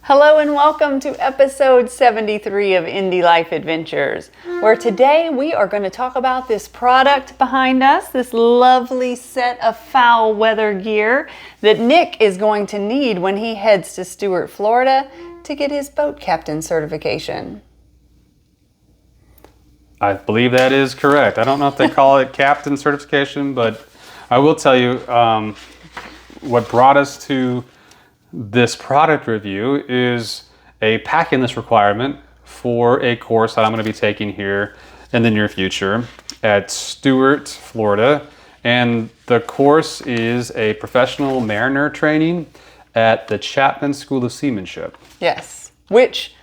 Hello and welcome to episode 73 of Indie Life Adventures, where today we are going to talk about this product behind us, this lovely set of foul weather gear that Nick is going to need when he heads to Stuart, Florida to get his boat captain certification. I believe that is correct. I don't know if they call it captain certification, but I will tell you what brought us to this product review is a packing list requirement for a course that I'm going to be taking here in the near future at Stuart, Florida. And the course is a professional mariner training at the Chapman School of Seamanship. Yes, which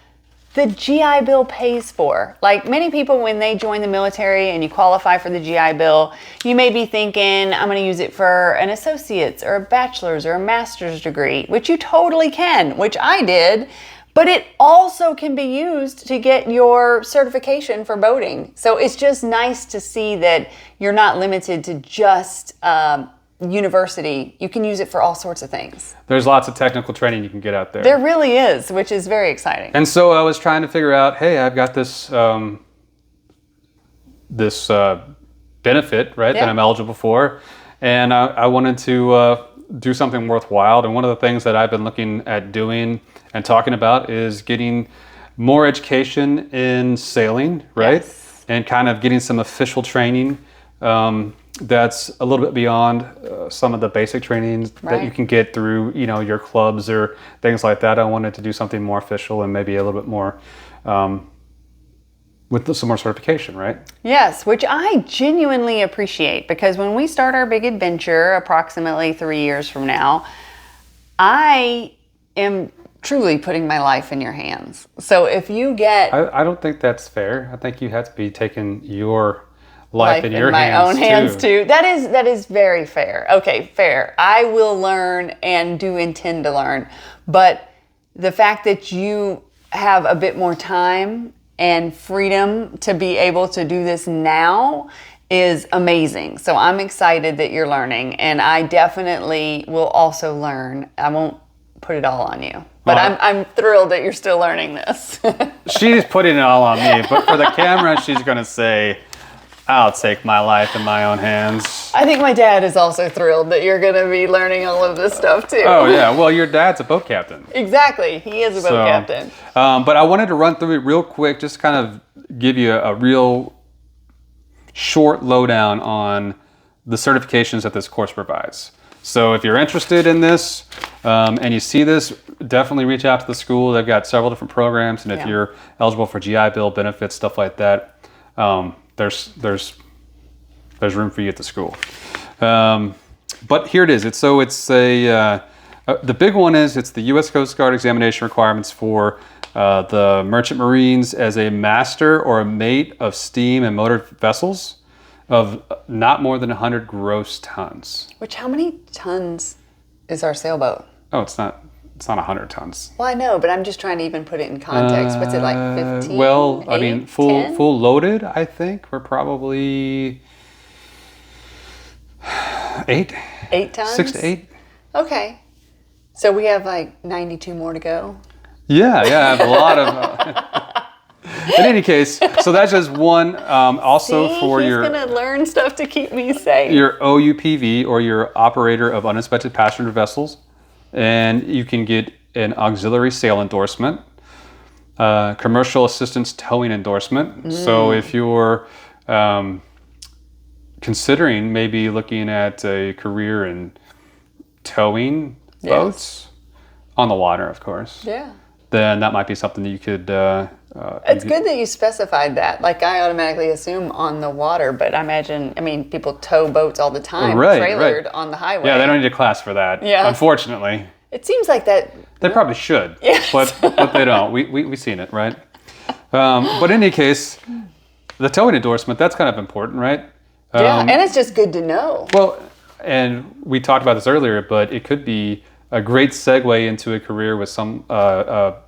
the GI Bill pays for. Like many people, when they join the military and you qualify for the GI Bill, you may be thinking, I'm going to use it for an associate's or a bachelor's or a master's degree, which you totally can, which I did. But it also can be used to get your certification for boating. So it's just nice to see that you're not limited to just university. You can use it for all sorts of things. There's lots of technical training you can get out there. There really is, which is very exciting. And so I was trying to figure out, hey, I've got this benefit, right, that I'm eligible for, and I wanted to do something worthwhile. And one of the things that I've been looking at doing and talking about is getting more education in sailing, right? Yes. And kind of getting some official training that's a little bit beyond some of the basic trainings that you can get through, your clubs or things like that. I wanted to do something more official and maybe a little bit more with some more certification, right? Yes, which I genuinely appreciate, because when we start our big adventure approximately 3 years from now, I am truly putting my life in your hands. So if you get... I don't think that's fair. I think you have to be taking your life in your my hands own hands too. That is very fair. Okay, fair. I will learn and do intend to learn. But the fact that you have a bit more time and freedom to be able to do this now is amazing. So I'm excited that you're learning, and I definitely will also learn. I won't put it all on you. But I'm thrilled that you're still learning this. She's putting it all on me, but for the camera, she's going to say, I'll take my life in my own hands. I think my dad is also thrilled that you're going to be learning all of this stuff too. Oh yeah, well your dad's a boat captain. Exactly, he is a boat captain. But I wanted to run through it real quick, just kind of give you a real short lowdown on the certifications that this course provides. So if you're interested in this and you see this, definitely reach out to the school. They've got several different programs, and if you're eligible for GI Bill benefits, stuff like that, there's room for you at the school. But here it is. It's the big one is it's the U.S. Coast Guard examination requirements for the merchant marines as a master or a mate of steam and motor vessels of not more than 100 gross tons. Which, how many tons is our sailboat? Oh, it's not 100 tons. Well, I know, but I'm just trying to even put it in context. What's it, like 15? Well, 8, I mean, 10? full loaded, I think we're probably 8. 8 tons? 6 to 8. Okay. So we have like 92 more to go? Yeah, I have a lot of... In any case, so that's just one. Also, See, for he's your... going to learn stuff to keep me safe. Your OUPV, or your operator of uninspected passenger vessels. And you can get an auxiliary sail endorsement, commercial assistance towing endorsement. So if you're considering maybe looking at a career in towing boats, on the water, of course, then that might be something that you could... It's good that you specified that. Like, I automatically assume on the water, but I mean, people tow boats all the time, trailered on the highway. Yeah, they don't need a class for that, unfortunately. It seems like that... They probably should, but they don't. We've seen it, right? But in any case, the towing endorsement, that's kind of important, right? And it's just good to know. Well, and we talked about this earlier, but it could be a great segue into a career with some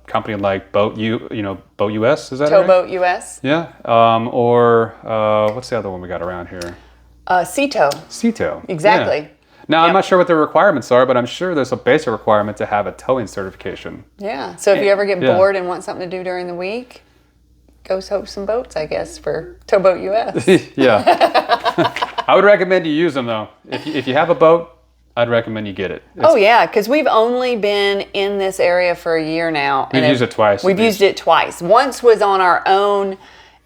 company like Boat US, is that right? Towboat US. Yeah. Or what's the other one we got around here? Sea tow. Sea tow. Exactly. Yeah. Now, I'm Yep. not sure what the requirements are, but I'm sure there's a basic requirement to have a towing certification. Yeah. So if you ever get Yeah. bored and want something to do during the week, go tow some boats, I guess, for Towboat US. Yeah. I would recommend you use them, though. If you have a boat, I'd recommend you get it. Oh, yeah, because we've only been in this area for a year now. We've used it twice. We've used it twice. Once was on our own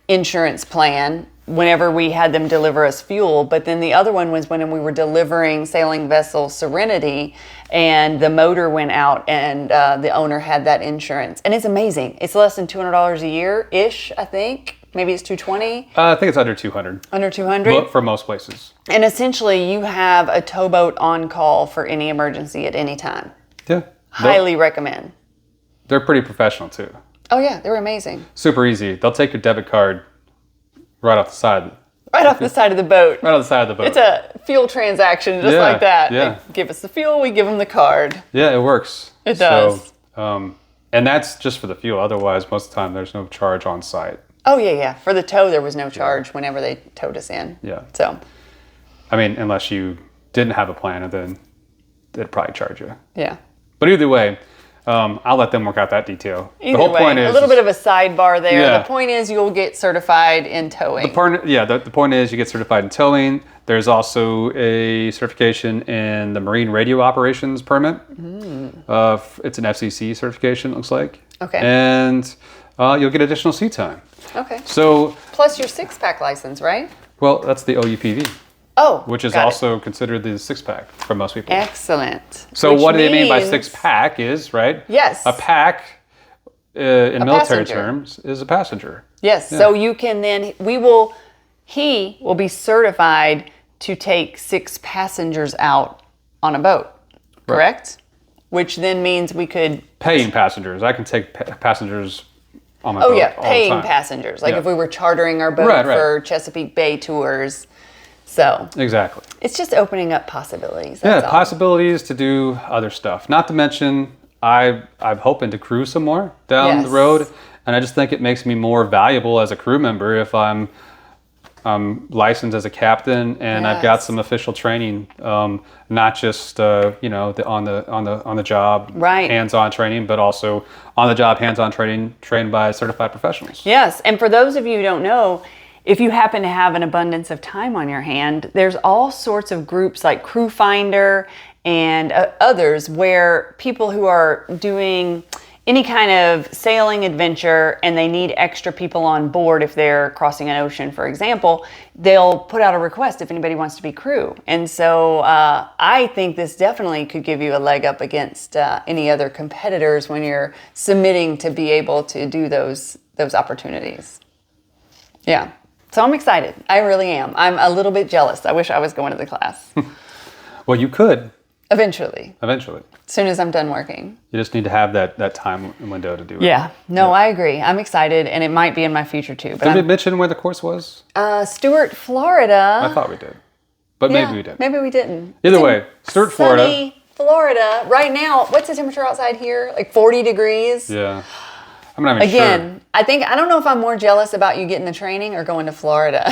insurance plan whenever we had them deliver us fuel, but then the other one was when we were delivering sailing vessel Serenity, and the motor went out, and the owner had that insurance. And it's amazing. It's less than $200 a year-ish, I think. Maybe it's $220. I think it's under 200. Under 200? For most places. And essentially, you have a towboat on call for any emergency at any time. Yeah. Highly recommend. They're pretty professional, too. Oh, yeah, they're amazing. Super easy. They'll take your debit card right off the side. Right off the side of the boat. Right on the side of the boat. It's a fuel transaction just Yeah, like that. yeah. They give us the fuel, we give them the card. Yeah, it works. It does. So, and that's just for the fuel. Otherwise, most of the time, there's no charge on site. Oh, yeah, yeah. For the tow, there was no charge whenever they towed us in. Yeah. So, I mean, unless you didn't have a plan, and then they'd probably charge you. yeah. But either way, I'll let them work out that detail. Either the whole way, point is a little bit of a sidebar there. Yeah. The point is you'll get certified in towing. the point is you get certified in towing. There's also a certification in the Marine Radio Operations Permit. It's an FCC certification, it looks like. Okay. And you'll get additional seat time. Okay. So, Plus your six-pack license, right? well, that's the OUPV, Oh, which is got it. also considered the six-pack for most people. Excellent. So Which what do they mean by means- six-pack is, right? Yes. A pack, in military passenger. terms, is a passenger. Yes. So you can then, he will be certified to take 6 passengers out on a boat, correct? Which then means we could, Paying passengers. I can take passengers on my oh boat yeah, all the paying time. passengers. Like Yeah. if we were chartering our boat Right. for Chesapeake Bay tours. So Exactly. it's just opening up possibilities. Yeah, That's all. possibilities to do other stuff. Not to mention, I'm hoping to cruise some more down the Yes. road, and I just think it makes me more valuable as a crew member if I'm licensed as a captain and I've got Yes. some official training, not just on the job, Right. hands-on training, but also on the job hands-on training trained by certified professionals. Yes, and for those of you who don't know, if you happen to have an abundance of time on your hand, there's all sorts of groups like Crew Finder and others where people who are doing any kind of sailing adventure and they need extra people on board if they're crossing an ocean, for example, they'll put out a request if anybody wants to be crew. And so I think this definitely could give you a leg up against any other competitors when you're submitting to be able to do those opportunities. Yeah. So I'm excited. I really am. I'm a little bit jealous. I wish I was going to the class. Well, you could Eventually. eventually. As soon as I'm done working. You just need to have that time window to do it. Yeah. No, I agree. I'm excited, and it might be in my future too. But Did we mention where the course was? Stuart, Florida. I thought we did, but Yeah, maybe we did. Maybe we didn't. Either It's in way, Stuart, Florida. sunny Florida. Right now, what's the temperature outside here? Like 40 degrees. Yeah, I'm not even Again, I don't know if I'm more jealous about you getting the training or going to Florida.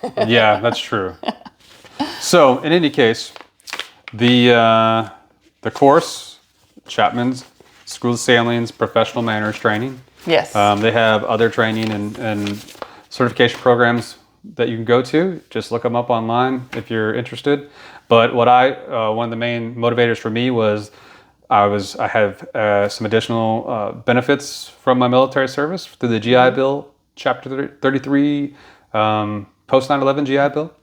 sure. Yeah, that's true. So, in any case, the course, Chapman's School of Sailing's Professional Manners Training. Yes. They have other training and certification programs that you can go to. Just look them up online if you're interested. But what one of the main motivators for me was I have some additional benefits from my military service through the GI Bill, Chapter 33, post 9/11 GI Bill.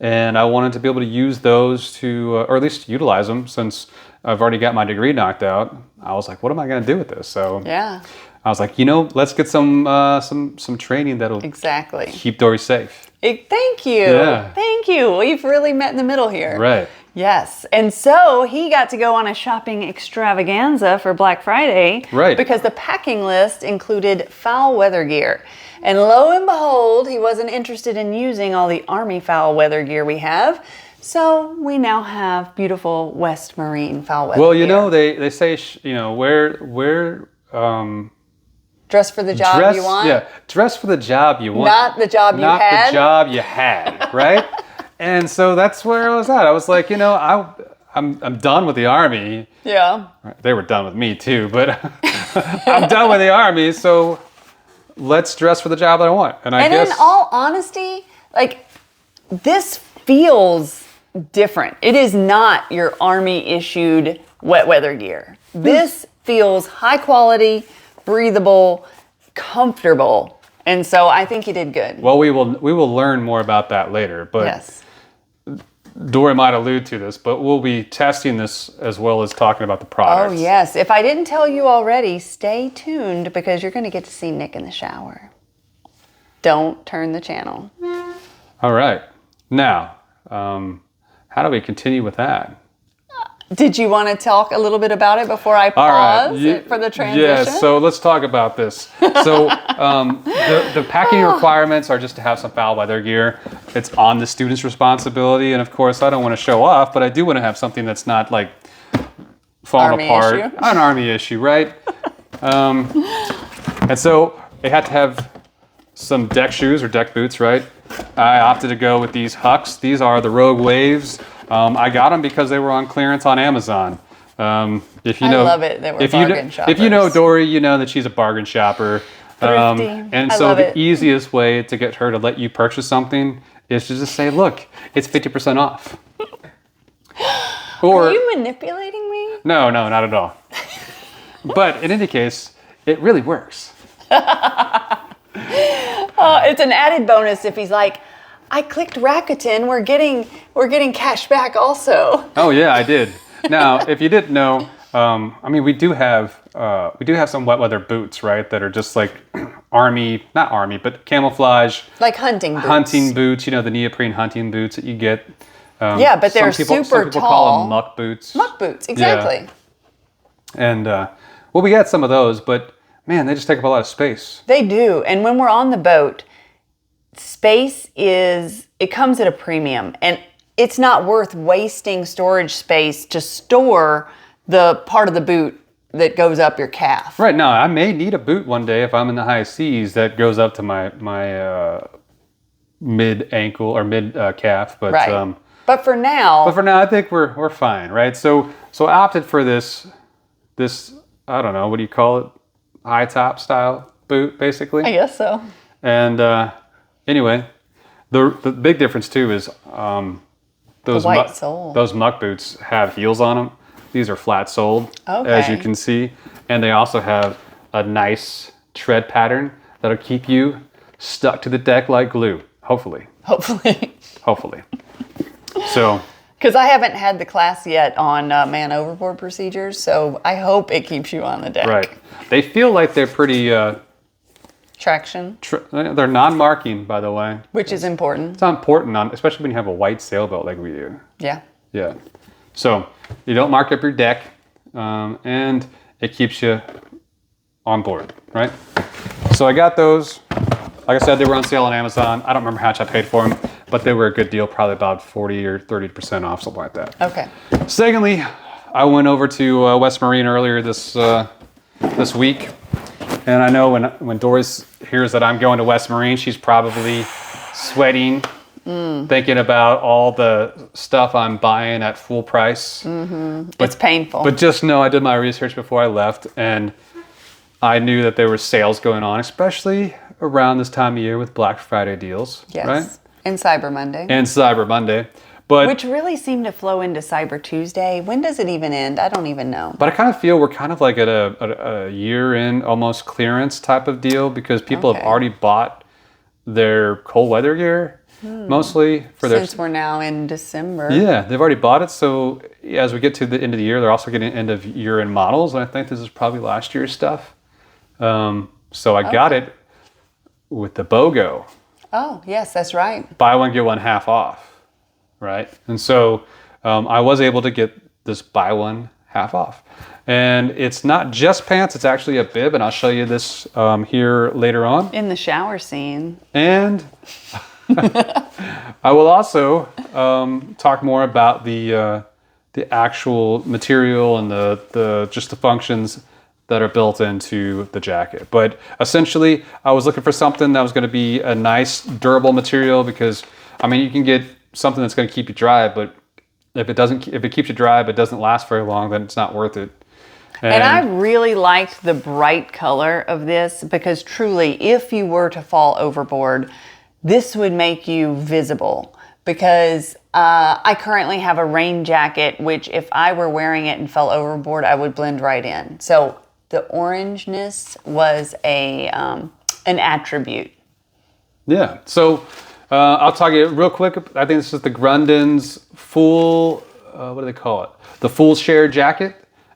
And I wanted to be able to use those to, or at least utilize them since I've already got my degree knocked out. I was like, what am I going to do with this? So yeah. I was like, let's get some training that'll Exactly. keep Dory safe. Thank you. Yeah. Thank you. We've really met in the middle here. Right. Yes. And so he got to go on a shopping extravaganza for Black Friday. Right. Because the packing list included foul weather gear. And lo and behold, he wasn't interested in using all the Army foul weather gear we have. So we now have beautiful West Marine foul weather Well, gear. they say, wear Dress for the job dress, you want. yeah, dress for the job you want. Not the job you Not had. the job you had, right? And so that's where I was at. I was like, I'm done with the Army. Yeah. They were done with me too, but I'm done with the Army, so let's dress for the job that I want. And in all honesty, like, this feels different. It is not your Army issued wet weather gear. This feels high quality, breathable, comfortable. And so I think you did good. Well, we will learn more about that later, but Yes. Dory might allude to this, but we'll be testing this as well as talking about the products. Oh, yes. If I didn't tell you already, stay tuned because you're going to get to see Nick in the shower. Don't turn the channel. All right. Now, how do we continue with that? Did you want to talk a little bit about it before I pause for the transition? Yes, so let's talk about this. So the packing requirements are just to have some foul weather gear. It's on the student's responsibility. And of course, I don't want to show off, but I do want to have something that's not like falling Army apart. issue. An Army issue, right? And so they had to have some deck shoes or deck boots, right? I opted to go with these Huks. These are the Rogue Waves. I got them because they were on clearance on Amazon. If you know, I love it that we're bargain shoppers. If you know Dory, you know that she's a bargain shopper. Thrifty. And I so love the it. easiest way to get her to let you purchase something is to just say, look, it's 50% off. Or, Are you manipulating me? no, not at all. But in any case, it really works. It's an added bonus if he's like, I clicked Rakuten. We're getting cash back also. Oh yeah, I did. Now, if you didn't know, I mean, we do have some wet weather boots, right? That are just like not army, but camouflage. Like hunting boots. Hunting boots, you know, the neoprene hunting boots that you get. Yeah, but they're some super people tall. call them muck boots. Muck boots, exactly. Yeah. And well, we got some of those, but man, they just take up a lot of space. They do. And when we're on the boat, it comes at a premium. And it's not worth wasting storage space to store the part of the boot that goes up your calf. Right now, I may need a boot one day if I'm in the high seas that goes up to my mid ankle or mid calf. But right. But for now, I think we're fine, right? So I opted for this I don't know, what do you call it? High top style boot, basically. I guess so. And anyway, the big difference too is those white sole. Those muck boots have heels on them. These are flat soled, as you can see, and they also have a nice tread pattern that'll keep you stuck to the deck like glue. Hopefully. So. Because I haven't had the class yet on man overboard procedures, so I hope it keeps you on the deck. Right. They feel like they're pretty. Traction. They're non-marking, by the way. Which is important. It's not important, especially when you have a white sailboat like we do. Yeah. Yeah. So you don't mark up your deck, and it keeps you on board, right? So I got those. Like I said, they were on sale on Amazon. I don't remember how much I paid for them, but they were a good deal, probably about 40 or 30% off, something like that. Okay. Secondly, I went over to West Marine earlier this week, and I know when Doris hears that I'm going to West Marine, she's probably sweating, thinking about all the stuff I'm buying at full price. Mm-hmm. It's painful. But just know I did my research before I left, and I knew that there were sales going on, especially around this time of year with Black Friday deals, yes. right? And Cyber Monday. But which really seemed to flow into Cyber Tuesday. When does it even end? I don't even know. But I kind of feel we're kind of like at a year-end almost clearance type of deal because people have already bought their cold weather gear, mostly for Since we're now in December. Yeah, they've already bought it. So as we get to the end of the year, they're also getting end of year-end models, and I think this is probably last year's stuff. So I got it with the BOGO. Oh, yes, that's right. Buy one, get one half off, right? And so I was able to get this buy one half off. And it's not just pants, it's actually a bib, and I'll show you this here later on. In the shower scene. And I will also talk more about the actual material and the just the functions that are built into the jacket. But essentially, I was looking for something that was going to be a nice, durable material because, I mean, you can get something that's going to keep you dry, but if it keeps you dry but doesn't last very long, then it's not worth it. And I really liked the bright color of this because truly, if you were to fall overboard, this would make you visible. Because I currently have a rain jacket, which if I were wearing it and fell overboard, I would blend right in. So the orangeness was an attribute. Yeah. So I'll talk to you real quick. I think this is the Grundens full, what do they call it? The full share jacket.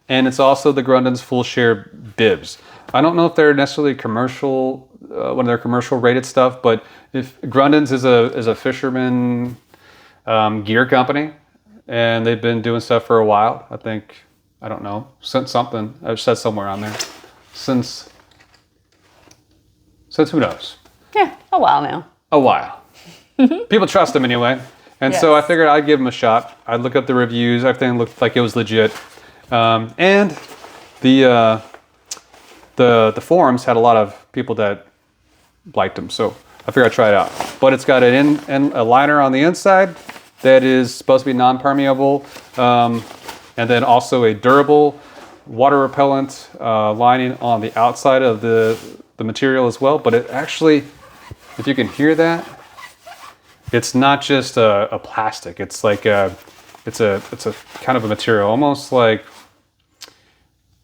And it's also the Grundens full share bibs. I don't know if they're necessarily commercial, one of their commercial rated stuff, but if Grundens is a fisherman gear company, and they've been doing stuff for a while. I think, I don't know, since something, I've said somewhere on there, since who knows? Yeah, a while now. A while. People trust them anyway. And so I figured I'd give them a shot. I'd look up the reviews. Everything looked like it was legit. And the forums had a lot of people that liked them, so I figured I'd try it out. But it's got a liner on the inside that is supposed to be non-permeable, and then also a durable water repellent lining on the outside of the material as well. But it actually, if you can hear that, it's not just a plastic. It's like it's a kind of a material, almost like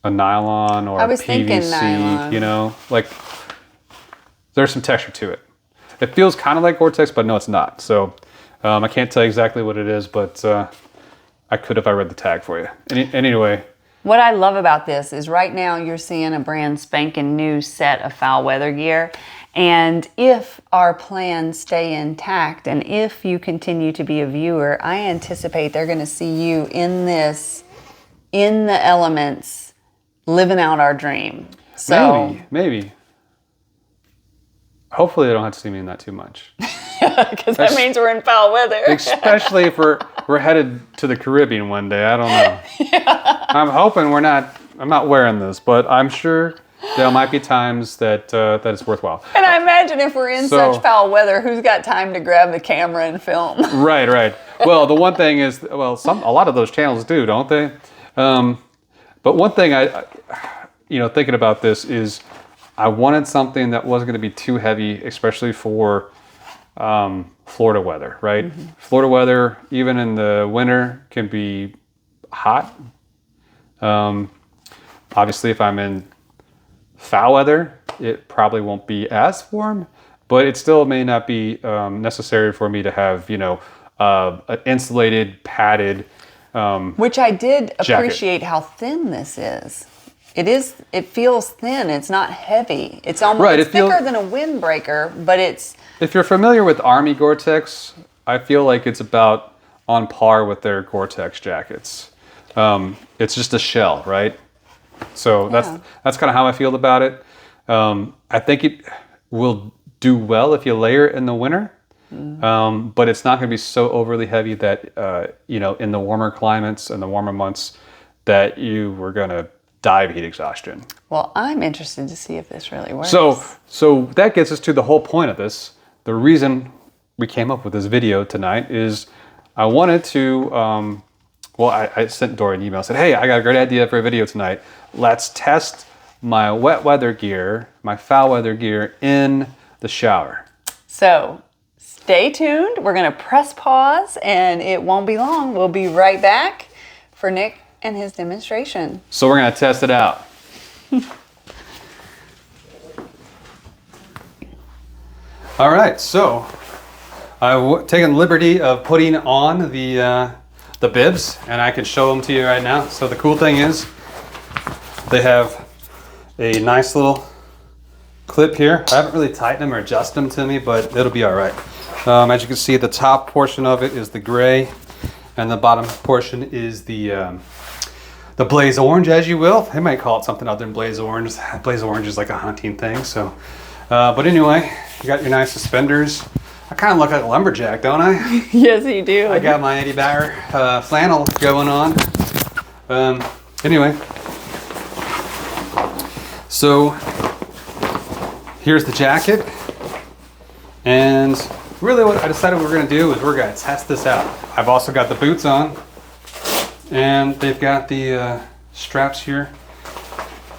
a nylon or I was PVC, thinking nylon. you know, like there's some texture to it. It feels kind of like Gore-Tex, but no, it's not. So I can't tell you exactly what it is, but I could if I read the tag for you. Anyway. What I love about this is right now you're seeing a brand spanking new set of foul weather gear. And if our plans stay intact and if you continue to be a viewer, I anticipate they're going to see you in this, in the elements, living out our dream. So Maybe. Hopefully they don't have to see me in that too much. because that means we're in foul weather. Especially if we're headed to the Caribbean one day. I don't know. Yeah. I'm hoping I'm not wearing this, but I'm sure there might be times that it's worthwhile. And I imagine if we're in such foul weather, who's got time to grab the camera and film? Right. Well, the one thing is, a lot of those channels do, don't they? But one thing I thinking about this is I wanted something that wasn't going to be too heavy, especially for Florida weather, right? Mm-hmm. Florida weather, even in the winter, can be hot. Obviously, if I'm in foul weather, it probably won't be as warm, but it still may not be necessary for me to have, an insulated, padded which I did appreciate jacket. how thin this is. It feels thin. It's not heavy. It's almost thicker than a windbreaker, but it's... If you're familiar with Army Gore-Tex, I feel like it's about on par with their Gore-Tex jackets. It's just a shell, right? So that's kind of how I feel about it. I think it will do well if you layer it in the winter, but it's not going to be so overly heavy that in the warmer climates and the warmer months that you were going to die of heat exhaustion. Well, I'm interested to see if this really works. So that gets us to the whole point of this. The reason we came up with this video tonight is I wanted to, I sent Dory an email, said, hey, I got a great idea for a video tonight. Let's test my wet weather gear, my foul weather gear in the shower. So stay tuned. We're going to press pause and it won't be long. We'll be right back for Nick and his demonstration. So we're going to test it out. All right, so I've taken the liberty of putting on the bibs, and I can show them to you right now. So the cool thing is they have a nice little clip here. I haven't really tightened them or adjusted them to me, but it'll be all right. As you can see, the top portion of it is the gray, and the bottom portion is the blaze orange, as you will. They might call it something other than blaze orange. Blaze orange is like a hunting thing. So, but anyway, you got your nice suspenders. I kind of look like a lumberjack, don't I? Yes, you do. I got my Eddie Bauer flannel going on. Anyway, so here's the jacket. And really what I decided we were going to do is we're going to test this out. I've also got the boots on. And they've got the straps here,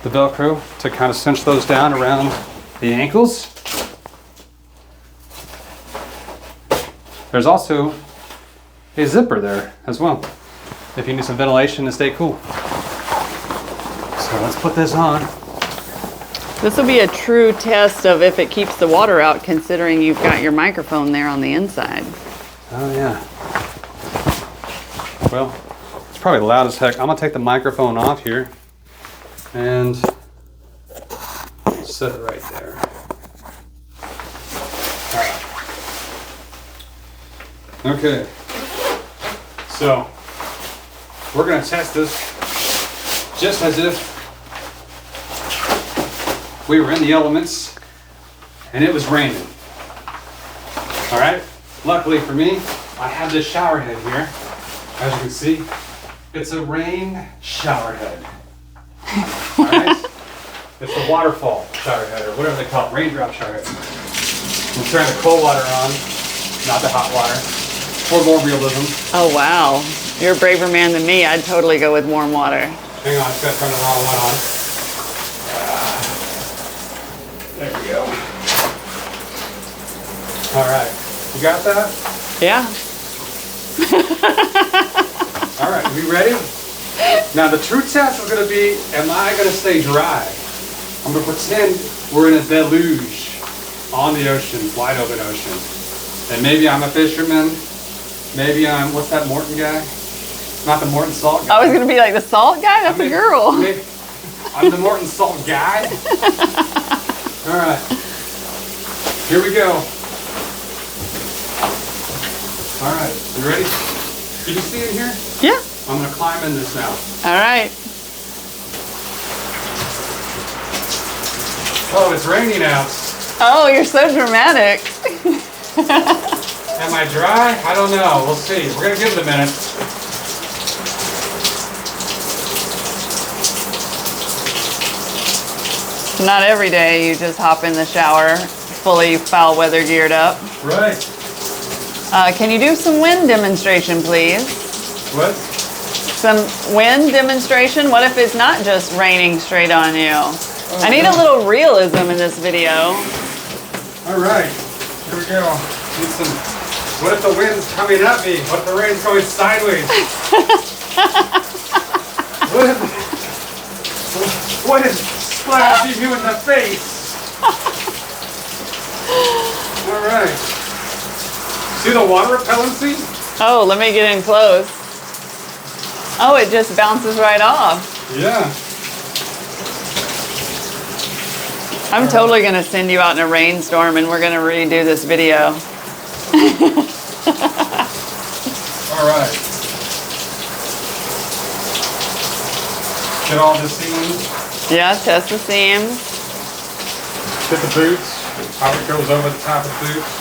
the Velcro, to kind of cinch those down around the ankles. There's also a zipper there as well, if you need some ventilation to stay cool. So let's put this on. This will be a true test of if it keeps the water out, considering you've got your microphone there on the inside. Oh yeah. Well, it's probably loud as heck. I'm gonna take the microphone off here and set it right there. All right. Okay. So we're gonna test this just as if we were in the elements and it was raining. All right. Luckily for me, I have this shower head here. As you can see, it's a rain shower head. All right. It's the waterfall shower head, or whatever they call it, raindrop shower head. We'll turn the cold water on, not the hot water, for more realism. Oh wow, you're a braver man than me. I'd totally go with warm water. Hang on, I just gotta turn the wrong one on. There we go. All right, you got that? Yeah. All right, we ready? Now the true test is gonna be, am I gonna stay dry? I'm gonna pretend we're in a deluge on the ocean, wide open ocean. And maybe I'm a fisherman. Maybe I'm, what's that Morton guy? Not the Morton Salt guy. I was gonna be like the salt guy. That's a girl. Maybe I'm the Morton Salt guy. All right, here we go. All right, you ready? Can you see in here? Yeah. I'm gonna climb in this now. All right. Oh, it's raining out. Oh, you're so dramatic. Am I dry? I don't know. We'll see. We're gonna give it a minute. Not every day you just hop in the shower fully foul weather geared up. Right. Can you do some wind demonstration, please? What? Some wind demonstration? What if it's not just raining straight on you? I need a little realism in this video. All right. Here we go. Need some. What if the wind's coming at me? What if the rain's going sideways? What if splashing you in the face? All right. See the water repellency? Oh, let me get in close. Oh, it just bounces right off. Yeah. I'm totally going to send you out in a rainstorm and we're going to redo this video. All right. Get all the seams. Yeah, test the seams. Get the boots. How it goes over the top of the boots.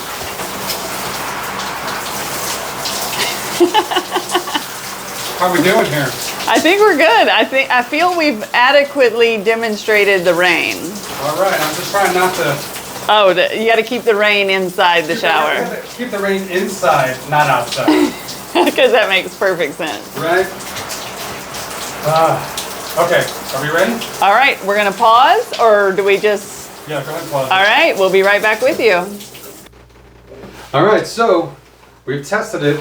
How are we doing here? I think we're good. I feel we've adequately demonstrated the rain. All right. I'm just trying not to. Oh, you got to keep the rain inside the shower. Keep the rain inside, not outside. Because that makes perfect sense. Right? Okay. Are we ready? All right, we're going to pause, or do we just... Yeah, go ahead and pause. All right, we'll be right back with you. All right, so we've tested it.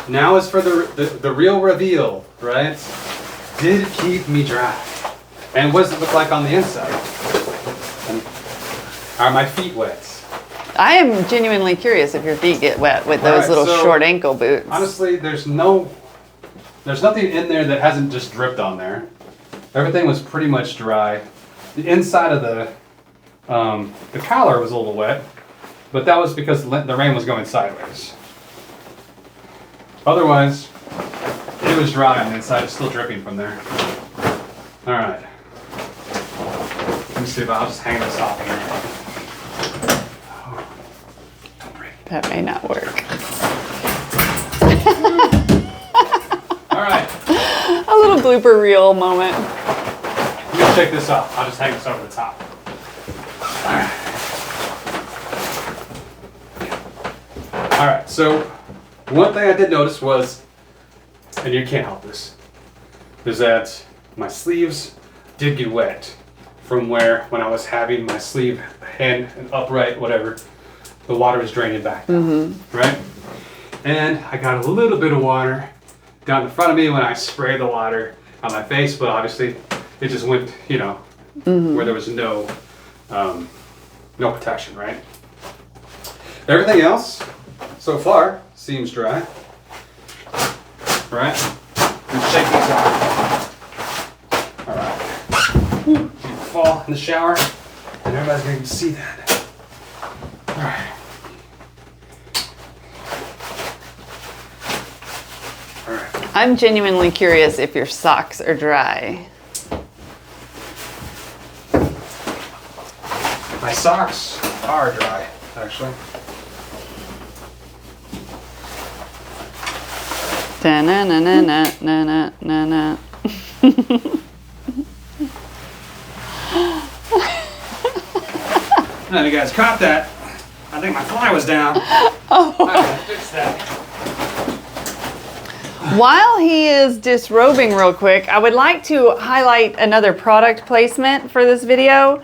Now is for the real reveal, right? Did it keep me dry? And what does it look like on the inside? And are my feet wet? I am genuinely curious if your feet get wet with those All right, little so short ankle boots. Honestly, there's nothing in there that hasn't just dripped on there. Everything was pretty much dry. The inside of the collar was a little wet, but that was because the rain was going sideways. Otherwise, it was dry on the inside. It's still dripping from there. All right. Let me see if I'll just hang this off here. Oh, don't break. That may not work. All right. A little blooper reel moment. Let me take this off. I'll just hang this over the top. All right. So one thing I did notice was and you can't help this, is that my sleeves did get wet from when I was having my sleeve hand upright, whatever, the water was draining back down, right? And I got a little bit of water down in front of me when I sprayed the water on my face, but obviously it just went, you know, where there was no protection, right? Everything else so far seems dry, right? Let's shake these off. All right. You fall in the shower, and everybody's going to see that. All right. All right. I'm genuinely curious if your socks are dry. My socks are dry, actually. Da-na-na-na-na-na-na-na. None of you guys caught that. I think my fly was down. Oh. I gotta fix that. While he is disrobing real quick, I would like to highlight another product placement for this video.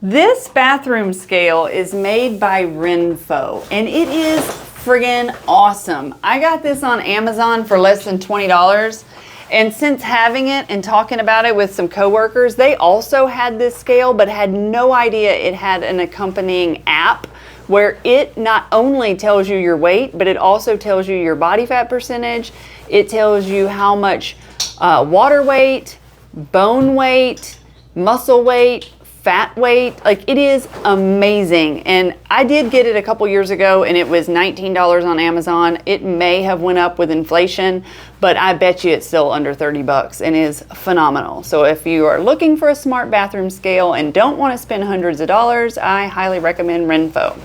This bathroom scale is made by Renfo, and it is friggin' awesome. I got this on Amazon for less than $20, and since having it and talking about it with some coworkers, they also had this scale but had no idea it had an accompanying app where it not only tells you your weight, but it also tells you your body fat percentage. It tells you how much water weight, bone weight, muscle weight, fat weight. Like, it is amazing. And I did get it a couple years ago, and it was $19 on Amazon. It may have went up with inflation, but I bet you it's still under 30 bucks and is phenomenal. So if you are looking for a smart bathroom scale and don't want to spend hundreds of dollars, I highly recommend Renfo.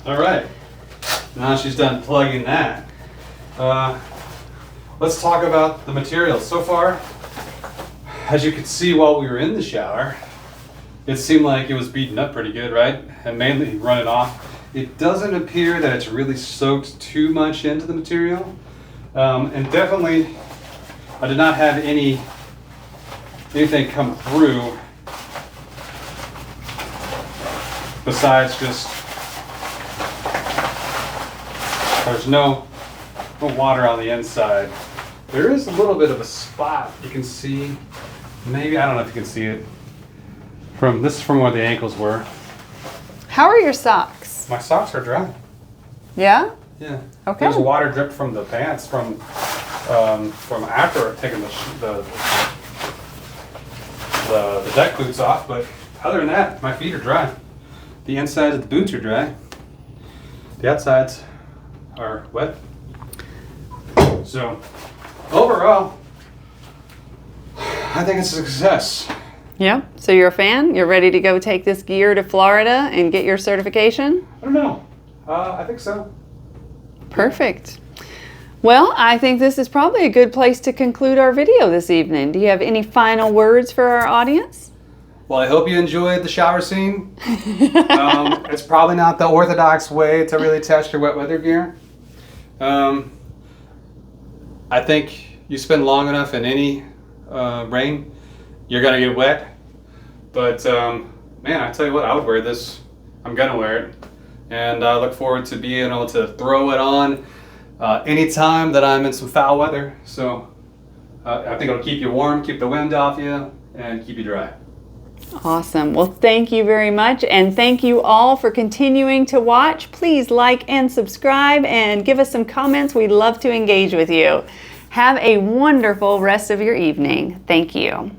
All right. Now she's done plugging that. Let's talk about the materials. So far, as you could see while we were in the shower, it seemed like it was beaten up pretty good, right? And mainly running off. It doesn't appear that it's really soaked too much into the material. And definitely, I did not have anything come through besides just, there's no water on the inside. There is a little bit of a spot you can see. Maybe, I don't know if you can see it. This is from where the ankles were. How are your socks? My socks are dry. Yeah? Yeah. Okay. There's water dripped from the pants from after taking the deck boots off, but other than that, my feet are dry. The insides of the boots are dry. The outsides are wet. So overall, I think it's a success. Yeah. So you're a fan? You're ready to go take this gear to Florida and get your certification? I don't know. I think so. Perfect. Well, I think this is probably a good place to conclude our video this evening. Do you have any final words for our audience? Well, I hope you enjoyed the shower scene. It's probably not the orthodox way to really test your wet weather gear. I think you spend long enough in any rain, you're gonna get wet. But man, I tell you what, I would wear this. I'm gonna wear it. And I look forward to being able to throw it on anytime that I'm in some foul weather. So I think it'll keep you warm, keep the wind off you, and keep you dry. Awesome. Well, thank you very much. And thank you all for continuing to watch. Please like and subscribe and give us some comments. We'd love to engage with you. Have a wonderful rest of your evening. Thank you.